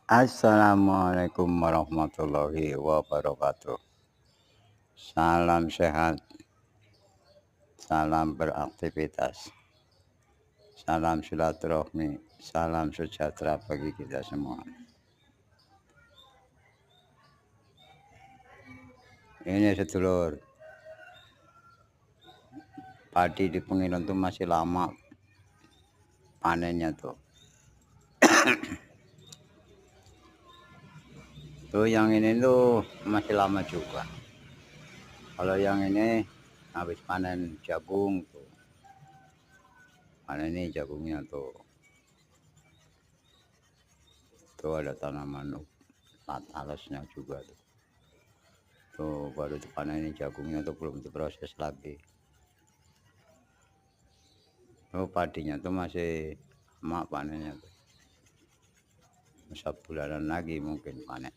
Assalamualaikum warahmatullahi wabarakatuh. Salam sehat, salam beraktivitas, salam silaturahmi, salam sejahtera bagi kita semua. Ini sedulur, padi di Pengiran tuh masih lama panennya tuh. Tuh yang ini tuh masih lama juga. Kalau yang ini habis panen jagung tuh. Panen ini jagungnya tuh. Tuh ada tanaman alasnya juga tuh. Tuh baru dipanen jagungnya tuh belum diproses lagi. Oh padinya tuh masih lama panennya tuh. 1 bulanan lagi mungkin panen.